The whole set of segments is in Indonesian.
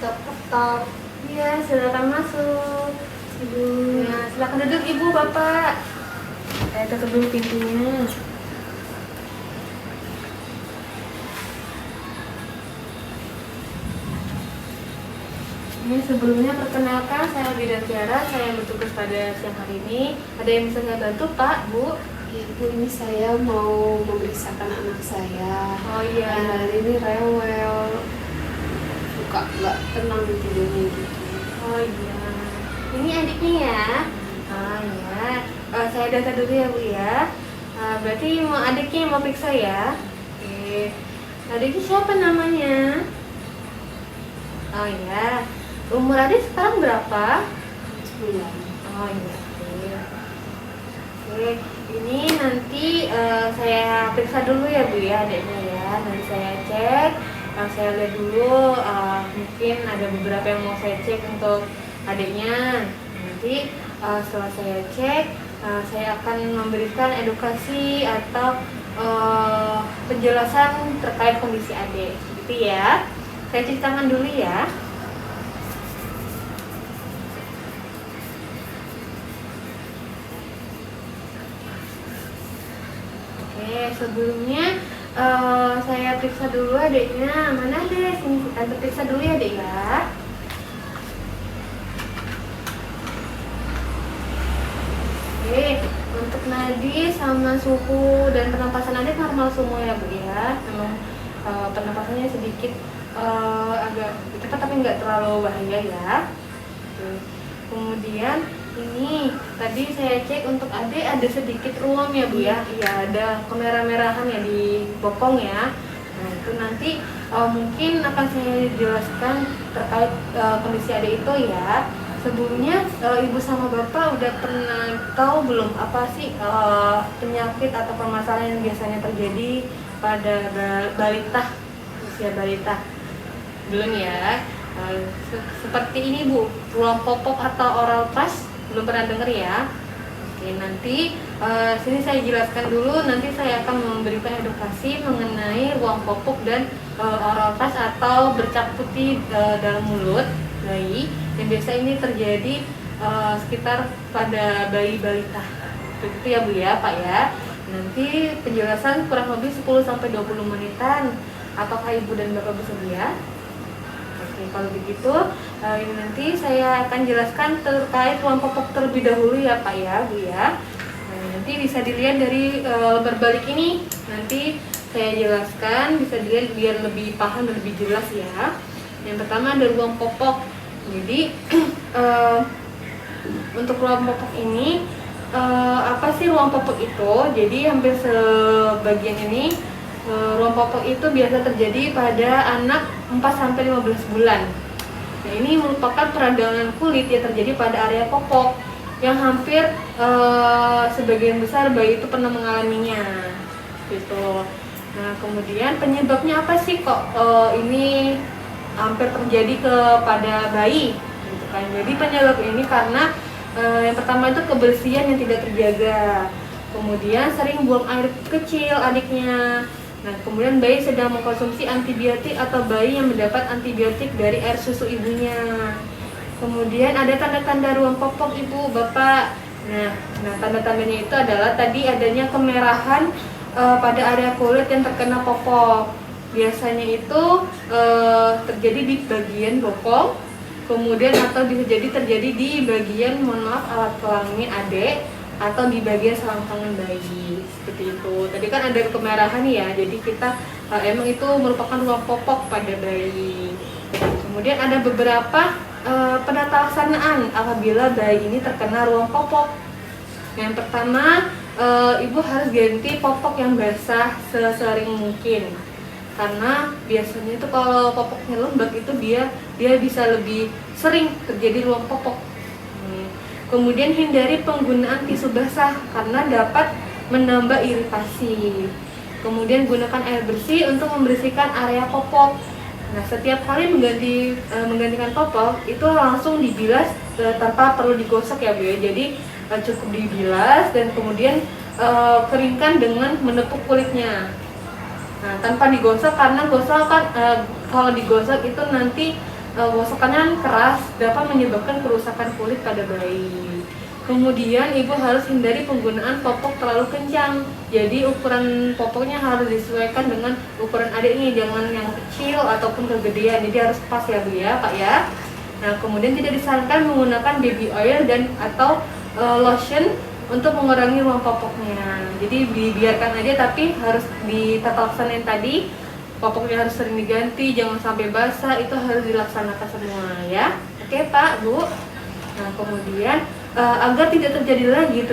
Ketok-ketok. Iya, silakan masuk. Ibu. Nah, silakan duduk Ibu, Bapak. Saya tutup dulu pintunya. Ini sebelumnya perkenalkan, saya Bidan Tiara, saya yang bertugas pada siang hari ini. Ada yang bisa saya bantu, Pak, Bu? Ya, Bu, ini saya mau memeriksakan anak saya. Oh iya. Yang hari ini rewel, suka nggak tenang tidurnya gitu. Oh iya. Ini adiknya ya? Oh iya. Saya data dulu ya, Bu ya. Berarti mau adiknya yang mau periksa ya? Oke. Adiknya siapa namanya? Oh iya. Umur adik sekarang berapa? 9. Oh iya. Oke. Ini nanti saya periksa dulu ya, Bu ya, adiknya ya. Nanti saya cek. Saya lihat dulu. Mungkin ada beberapa yang mau saya cek untuk adiknya. Nanti setelah saya cek, saya akan memberikan edukasi atau penjelasan terkait kondisi adik. Gitu ya. Saya ceritakan dulu ya. Oke, sebelumnya saya periksa dulu adiknya. Mana deh? Sini kita periksa dulu ya, Dek ya. Oke, untuk nadi sama suhu dan pernapasan adik normal semua ya, Bu ya. Memang pernapasannya sedikit agak cepat tapi nggak terlalu bahaya ya. Oke. Kemudian ini tadi saya cek untuk adik ada sedikit ruam ya, Bu ya. Iya, ada kemerah-merahan ya di bokong ya. Nah, itu nanti mungkin akan saya jelaskan terkait kondisi adik itu ya. Sebelumnya ibu sama bapak udah pernah tahu belum apa sih penyakit atau permasalahan yang biasanya terjadi pada balita, usia balita? Belum ya. Seperti ini Bu, ruang popok atau oral flush, belum pernah dengar ya. Oke, nanti sini saya jelaskan dulu, nanti saya akan memberikan edukasi mengenai ruang popok dan oral flush atau bercak putih dalam mulut bayi yang biasa ini terjadi sekitar pada bayi balita. Begitu ya, Bu ya, Pak ya. Nanti penjelasan kurang lebih 10-20 menitan. Apakah Ibu dan Bapak bersedia? Oke, kalau begitu ini nanti saya akan jelaskan terkait ruang popok terlebih dahulu ya, Pak ya, Bu ya. Nah, nanti bisa dilihat dari lembar balik ini. Nanti saya jelaskan, bisa dilihat biar lebih paham dan lebih jelas ya. Yang pertama ada ruang popok. Jadi untuk ruang popok ini apa sih ruang popok itu? Jadi hampir sebagian ini ruang popok itu biasa terjadi pada anak 4-15 bulan. Nah, ini merupakan peradangan kulit yang terjadi pada area popok yang hampir sebagian besar bayi itu pernah mengalaminya. Gitu. Nah, kemudian penyebabnya apa sih kok ini hampir terjadi kepada bayi? Gitu kan. Jadi penyebab ini karena yang pertama itu kebersihan yang tidak terjaga. Kemudian sering buang air kecil adiknya. Nah, kemudian bayi sedang mengkonsumsi antibiotik atau bayi yang mendapat antibiotik dari air susu ibunya. Kemudian ada tanda-tanda ruang popok Ibu, Bapak. Nah tanda-tandanya itu adalah tadi adanya kemerahan pada area kulit yang terkena popok. Biasanya itu terjadi di bagian bokong, kemudian atau bisa jadi terjadi di bagian, mohon maaf, alat kelamin adik atau di bagian selangkangan bayi, seperti itu. Tadi kan ada kemerahan ya, jadi kita emang itu merupakan ruang popok pada bayi. Kemudian ada beberapa penata laksanaan apabila bayi ini terkena ruang popok. Yang pertama, ibu harus ganti popok yang basah sesering mungkin. Karena biasanya itu kalau popoknya lembab itu dia bisa lebih sering terjadi ruang popok. Kemudian hindari penggunaan tisu basah karena dapat menambah iritasi. Kemudian gunakan air bersih untuk membersihkan area popok. Nah, setiap kali menggantikan popok itu langsung dibilas tanpa perlu digosok ya, Bu ya. Jadi cukup dibilas dan kemudian keringkan dengan menepuk kulitnya. Nah, tanpa digosok karena gosok kan kalau digosok itu nanti gosokannya keras dapat menyebabkan kerusakan kulit pada bayi. Kemudian ibu harus hindari penggunaan popok terlalu kencang. Jadi ukuran popoknya harus disesuaikan dengan ukuran adiknya, jangan yang kecil ataupun kegedean. Jadi harus pas ya Bu ya, Pak ya. Nah, kemudian tidak disarankan menggunakan baby oil dan atau lotion untuk mengurangi ruang popoknya. Jadi dibiarkan aja, tapi harus ditata laksanain tadi. Popoknya harus sering diganti, jangan sampai basah, itu harus dilaksanakan semua ya. Oke Pak, Bu. Nah, kemudian agar tidak terjadi lagi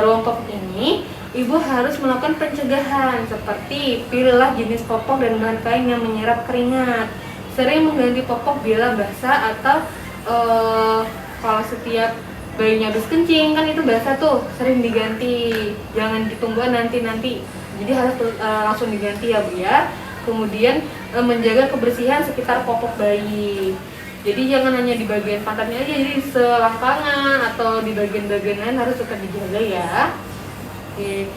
ruang popok ini, ibu harus melakukan pencegahan seperti pilihlah jenis popok dan bahan kain yang menyerap keringat. Sering mengganti popok bila basah atau kalau setiap bayinya habis kencing kan itu basah tuh, sering diganti. Jangan ditunggu nanti. Jadi harus langsung diganti ya Bu ya. Kemudian menjaga kebersihan sekitar popok bayi. Jadi jangan hanya di bagian pantatnya aja, jadi selangkangan atau di bagian-bagian lain harus tetap dijaga ya. Oke,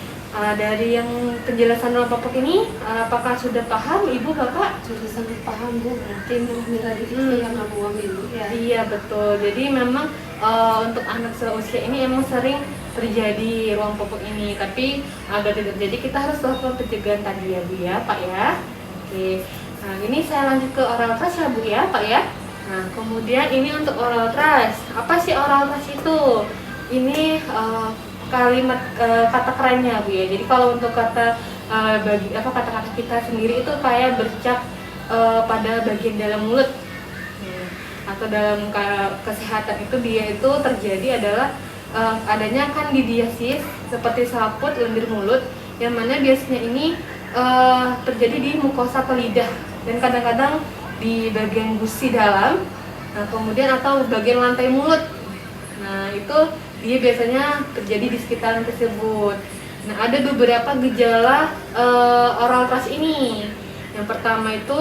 dari yang penjelasan ruang popok ini, apakah sudah paham Ibu Bapak? Sudah sangat paham Bu, berarti merah di situ yang buang Ibu ya. Iya betul, jadi memang untuk anak seusia ini emang sering terjadi ruang popok ini, tapi agar tidak terjadi kita harus lakukan pencegahan tadi ya Bu ya Pak ya. Oke, nah ini saya lanjut ke oral trust ya Bu ya Pak ya. Nah, kemudian ini untuk oral trust. Apa sih oral trust itu? Ini kalimat kata kerennya Bu ya. Jadi kalau untuk kata kata-kata kita sendiri itu kayak bercak pada bagian dalam mulut. Atau dalam kesehatan itu dia itu terjadi adalah adanya kandidiasis seperti selaput lendir mulut, yang mana biasanya ini terjadi di mukosa atau lidah dan kadang-kadang di bagian gusi dalam, nah kemudian atau bagian lantai mulut. Nah itu dia biasanya terjadi di sekitaran tersebut. Nah ada beberapa gejala oral thrush ini. Yang pertama itu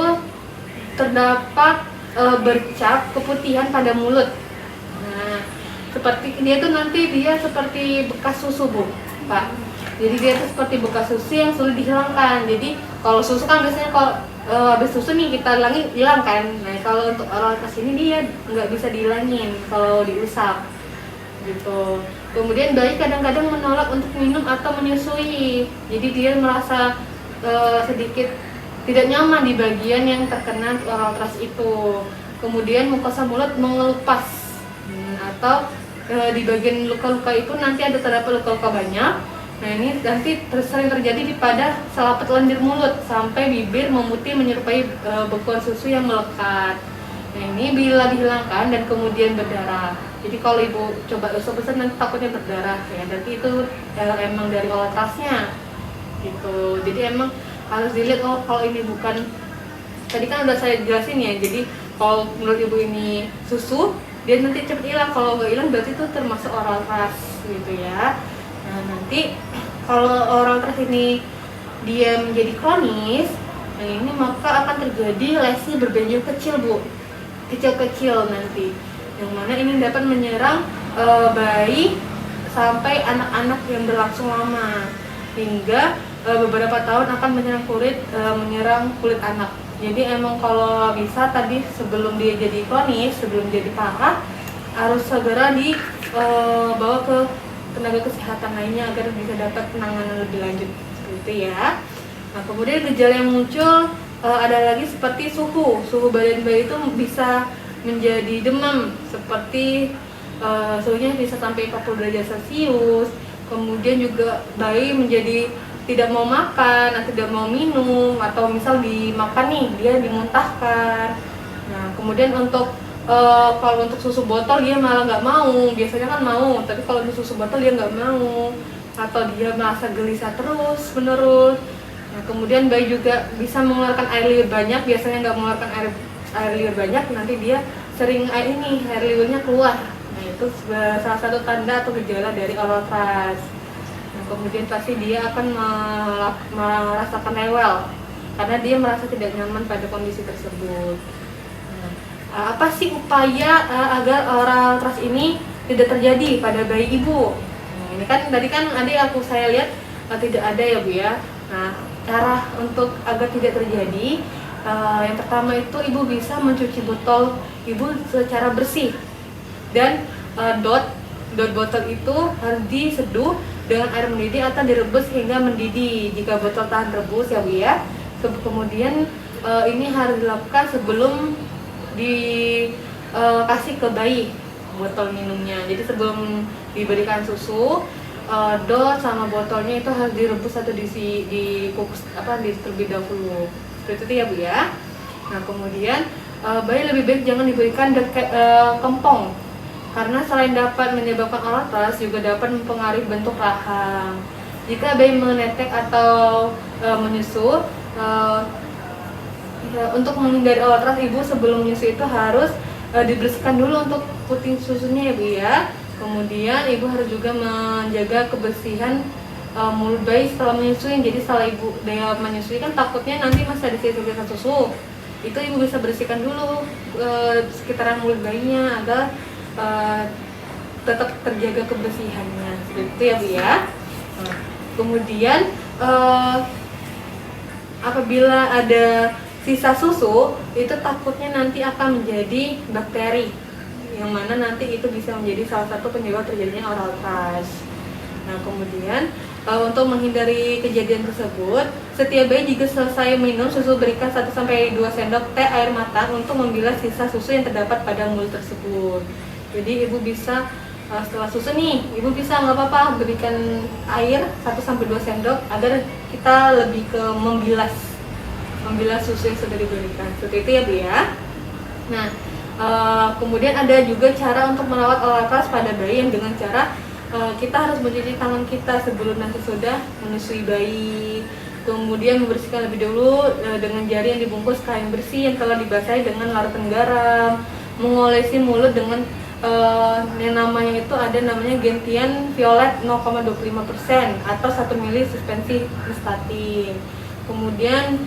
terdapat bercak keputihan pada mulut. Nah seperti dia tuh nanti dia seperti bekas susu Bu Pak. Jadi dia tuh seperti bekas susu yang sulit dihilangkan. Jadi kalau susu kan biasanya kalau habis susu nih kita hilang kan. Nah kalau untuk oral thrush ini dia nggak bisa dihilangin kalau diusap gitu. Kemudian bayi kadang-kadang menolak untuk minum atau menyusui. Jadi dia merasa sedikit tidak nyaman di bagian yang terkena oral thrush itu. Kemudian mukosa mulut mengelupas atau di bagian luka-luka itu nanti terdapat luka-luka banyak. Nah ini nanti sering terjadi pada selaput lendir mulut sampai bibir memutih menyerupai bekuan susu yang melekat. Nah ini bila dihilangkan dan kemudian berdarah. Jadi kalau ibu coba usap-usap nanti takutnya berdarah ya. Berarti itu emang dari oral thrush-nya gitu. Jadi emang harus dilihat kalau ini bukan, tadi kan udah saya jelasin ya. Jadi kalau menurut ibu ini susu, dia nanti cepet hilang. Kalau nggak hilang berarti itu termasuk oral thrush gitu ya. Nah nanti kalau oral thrush ini dia menjadi kronis, nah ini maka akan terjadi lesi berbenjol kecil Bu, kecil-kecil nanti, yang mana ini dapat menyerang bayi sampai anak-anak yang berlangsung lama hingga beberapa tahun akan menyerang kulit anak. Jadi emang kalau bisa tadi sebelum dia jadi kronis, sebelum jadi parah, harus segera dibawa ke tenaga kesehatan lainnya agar bisa dapat penanganan lebih lanjut seperti itu ya. Nah kemudian gejala yang muncul ada lagi seperti suhu badan bayi itu bisa menjadi demam seperti suhunya bisa sampai 40 derajat Celcius. Kemudian juga bayi menjadi tidak mau makan atau tidak mau minum, atau misal dimakan nih dia dimuntahkan. Nah kemudian untuk kalau untuk susu botol dia malah nggak mau, biasanya kan mau, tapi kalau untuk susu botol dia nggak mau, atau dia merasa gelisah terus menerus. Nah kemudian bayi juga bisa mengeluarkan air liur banyak, biasanya nggak mengeluarkan air liur banyak, nanti dia sering air liurnya keluar. Nah itu salah satu tanda atau gejala dari oral thrush. Nah kemudian pasti dia akan merasakan rewel karena dia merasa tidak nyaman pada kondisi tersebut. Apa sih upaya agar oral thrush ini tidak terjadi pada bayi ibu? Nah, ini kan tadi kan saya lihat tidak ada ya Bu ya. Nah cara untuk agar tidak terjadi, Yang pertama itu ibu bisa mencuci botol ibu secara bersih, dan dot botol itu harus diseduh dengan air mendidih atau direbus hingga mendidih jika botol tahan rebus ya Bu ya. Kemudian ini harus dilakukan sebelum dikasih ke bayi botol minumnya. Jadi sebelum diberikan susu, dot sama botolnya itu harus direbus atau dikukus terlebih dahulu. Seperti itu ya Bu ya. Nah kemudian bayi lebih baik jangan diberikan dot kempong, karena selain dapat menyebabkan oral thrush juga dapat mempengaruhi bentuk rahang. Jika bayi menetek atau menyusu, untuk menghindari oral thrush, ibu sebelum menyusui itu harus dibersihkan dulu untuk puting susunya ya Bu ya. Kemudian ibu harus juga menjaga kebersihan mulut bayi setelah menyusui. Jadi setelah ibu dia menyusui kan takutnya nanti masih ada sisa-sisa susu, itu ibu bisa bersihkan dulu sekitaran mulut bayinya agar tetap terjaga kebersihannya. Seperti itu ya Bu ya. Nah, kemudian apabila ada sisa susu, itu takutnya nanti akan menjadi bakteri, yang mana nanti itu bisa menjadi salah satu penyebab terjadinya oral thrush. Nah kemudian untuk menghindari kejadian tersebut, setiap bayi jika selesai minum susu berikan 1-2 sendok teh air matang untuk membilas sisa susu yang terdapat pada mulut tersebut. Jadi ibu bisa setelah susu nih, ibu bisa nggak apa-apa berikan air 1-2 sendok agar kita lebih ke membilas susu yang sudah diberikan. Seperti itu ya Bu ya. Nah kemudian ada juga cara untuk merawat oral thrush pada bayi, yang dengan cara kita harus mencuci tangan kita sebelum nanti sudah menyusui bayi. Kemudian membersihkan lebih dulu dengan jari yang dibungkus kain bersih yang telah dibasahi dengan larutan garam. Mengolesi mulut dengan yang namanya itu ada namanya gentian violet 0,25% atau 1 ml suspensi nystatin. Kemudian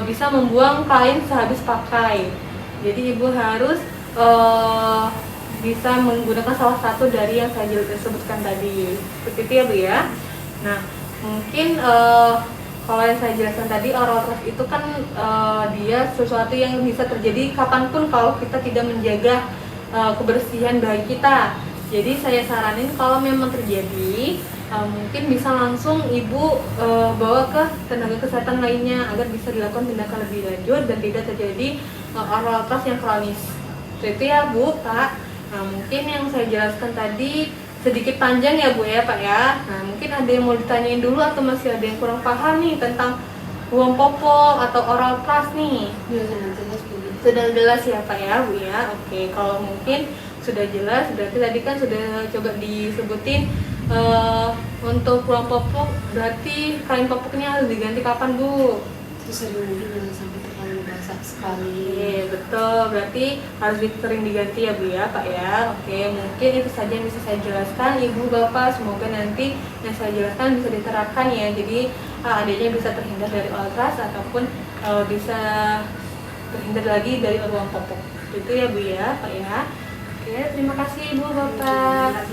bisa membuang kain sehabis pakai. Jadi ibu harus bisa menggunakan salah satu dari yang saya sebutkan tadi. Seperti itu ya Bu ya. Nah mungkin kalau yang saya jelaskan tadi, oral thrush itu kan dia sesuatu yang bisa terjadi kapanpun kalau kita tidak menjaga kebersihan bayi kita. Jadi saya saranin kalau memang terjadi, mungkin bisa langsung ibu bawa ke tenaga kesehatan lainnya agar bisa dilakukan tindakan lebih lanjut dan tidak terjadi oral thrush yang kronis. Itu ya Bu, Pak. Nah mungkin yang saya jelaskan tadi sedikit panjang ya Bu ya Pak ya. Nah mungkin ada yang mau ditanyain dulu atau masih ada yang kurang paham nih tentang ruang popok atau oral thrush nih? Sudah jelas ya Pak ya Bu ya. Oke, kalau mungkin sudah jelas, berarti tadi kan sudah coba disebutin untuk ruang popok, berarti kain popoknya harus diganti kapan Bu? Terus sering mungkin jangan sampai terlalu basah sekali. Oke, betul, berarti harus sering diganti ya Bu ya Pak ya. Oke, mungkin itu saja yang bisa saya jelaskan Ibu Bapak, semoga nanti yang saya jelaskan bisa diterapkan ya. Jadi adanya bisa terhindar dari oral thrush ataupun bisa terhindar lagi dari ruang popok. Itu ya Bu ya Pak ya. Oke, terima kasih Ibu Bapak.